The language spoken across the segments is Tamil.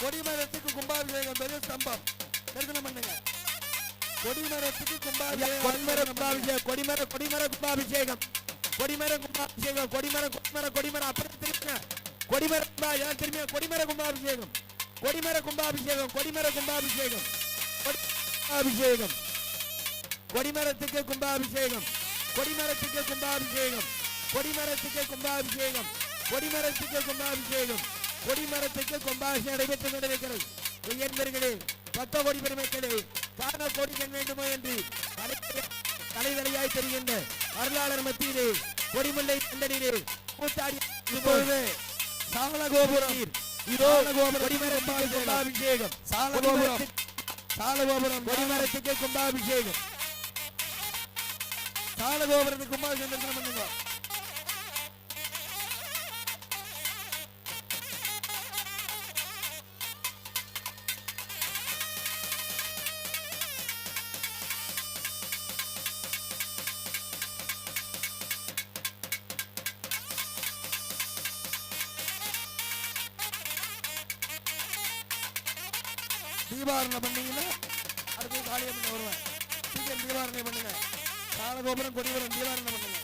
கொடிமரத்துக்கு கும்பாபிஷேகம் பெரிய ஸ்தம்பம் தரிசனம் பண்ணுங்க. கொடிமரத்துக்கு கும்பாபிஷேகம் கொடிமர கும்பாபிஷேகம் கொடிமர கொடிமர கும்பாபிஷேகம் கொடிமர கும்பாபிஷேகம் கொடிமர கொடிமர கொடிமர அப்புறம் திரும்ப கொடிமர கும்பாபிஷேகம் திரும்ப கொடிமர கும்பாபிஷேகம் கொடிமர கும்பாபிஷேகம் கொடிமர கும்பாபிஷேகம் கும்பாபிஷேகம் கொடிமரத்துக்கு கும்பாபிஷேகம் கொடிமரத்துக்கு கும்பாபிஷேகம் கொடிமரத்துக்கு கும்பாபிஷேகம் கொடிமரத்துக்கு கும்பாபிஷேகம் கொடிமரத்துக்கு கும்பாபிஷேகம் நடைபெற்று கொண்டிருக்கிறது. என்பர்களே பத்த கோடி பெருமக்களே காண கோடிகள் வேண்டுமோ என்று தலைவரையாய் தெரிகின்ற அருளாளர் மத்தியிலே கொடிமுல்லை கண்டனிலே கூத்தாடி சால கோபுரம் இதோ கொடிமரத்துக்கு கும்பாபிஷேகம் சால கோபுரம் சால கோபுரம் கொடிமரத்துக்கு கும்பாபிஷேகம் சால கோபுரத்துக்கு கும்பாபிஷேகம் தரிசனம் பண்ணுங்க. தீபாரணை பண்ணீங்கன்னா அடுத்து காளியம்மன் வருவேன். சீக்கிரம் தீபாரணை பண்ணுங்க. சால கோபுரம் கொடிவரம் தீபாரணை பண்ணுங்க.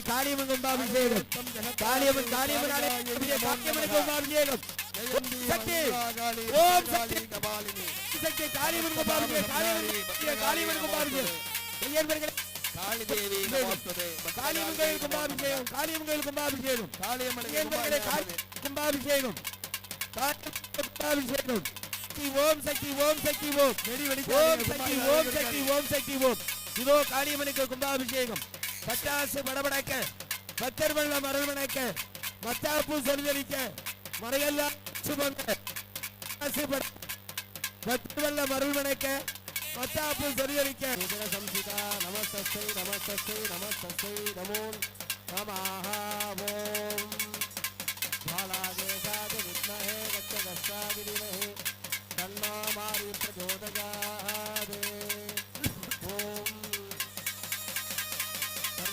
காளியம்மன் கும்பாபிஷேகம் காளியம்மன் காளியம்மன் கும்பாபிஷேகம் சக்தி ஓம் சக்தி சக்தி காளியம்மன் கும்பாபிஷேகம் காளியம்மன் கும்பாபிஷேகம் காளிதேவி காளியம்மன் கோயில் கும்பாபிஷேகம் காளியம்மன் கோயில் கும்பாபிஷேகம் காளியம்மன் கும்பாபிஷேகம் கும்பாபிஷேகம் ஓம் சக்தி ஓம் சக்தி ஓம் ஓம் சக்தி ஓம் சக்தி ஓம் சக்தி ஓம் இதோ காளியம்மனுக்கு கும்பாபிஷேகம் பட்டாசு படபடக்க பத்தர் வெள்ளம் அரண்மனைக்க மத்தாப்பு சொலிக்க மறையெல்லாம் சுபங்க பத்தர் வெள்ளம் அரண்மனைக்க மத்தாப்பு சொலிக்க சம்சிதா நமஸ்தே நமஸ்தே நமஸ்தே நமோ நமஹ ஓம் பாலாதேசாத வித்மஹே கச்சகஸ்தாதிமஹே தன்னோ மாரி பிரச்சோதயாத் ஓம்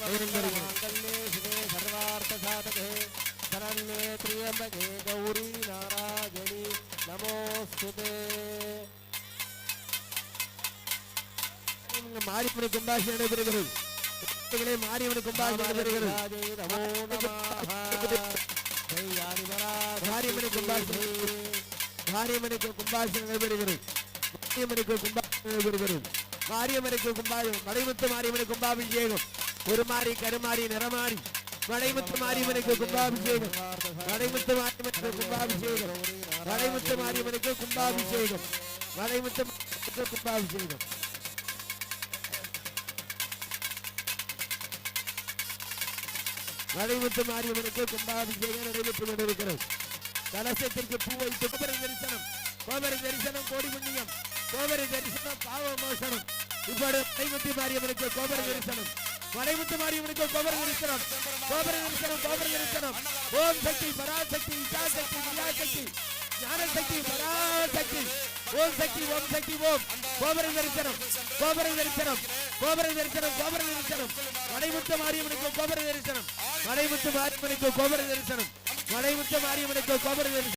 सर्वमङ्गले शिवे सर्वार्थसाधके शरण्ये त्र्यम्बके गौरी नारायणी नमोस्तुते. மாரியம்மன் கும்பாபிஷேகம் நடைபெறுகிறது. மாரியம்மன் கும்பாபிஷேகம் நடைபெறுகிறது. மாரியம்மனுக்கு கும்பாபிஷேகம் நடைபெறுகிறது. மாரியம்மனுக்கு கும்பாபிஷேகம் நடைபெறுகிறது. மாரியம்மனுக்கு கும்பாபிஷேகம் மலைமுத்து மாரியம்மனுக்கு கும்பாபிஷேகம் ஒரு மாறி கருமாறி நிறமாறி மலைமுத்து மாரியம்மனுக்கு கும்பாபிஷேகம் மலைமுத்து மாரியம்மனுக்கு கும்பாபிஷேகம் மலைமுத்து மாரியம்மனுக்கு கும்பாபிஷேகம் மலைமுத்து கும்பாபிஷேகம் மலைமுத்து மாரியம்மனுக்கு கும்பாபிஷேகம் நடைபெற்றுக் கொண்டிருக்கிறது. கலசத்திற்கு பூ வைத்து கோபுர தரிசனம் கோடி புண்ணியம் கோபுர தரிசனம் பாவ மோசனம். இப்போது மலைமுத்து மாரியம்மனுக்கு கோபுர தரிசனம் மலைமுத்து மாரியம்மனுக்கு கோபுர தரிசனம் ஓம் சக்தி பராசக்தி இச்சாசக்தி வியாசக்தி ஞானசக்தி பராசக்தி ஓம் சக்தி ஓம் சக்தி ஓம் கோபுர தரிசனம் மலைமுத்து மாரியம்மனுக்கு கோபுர தரிசனம் மலைமுத்து மாரியம்மனுக்கு கோபுர தரிசனம்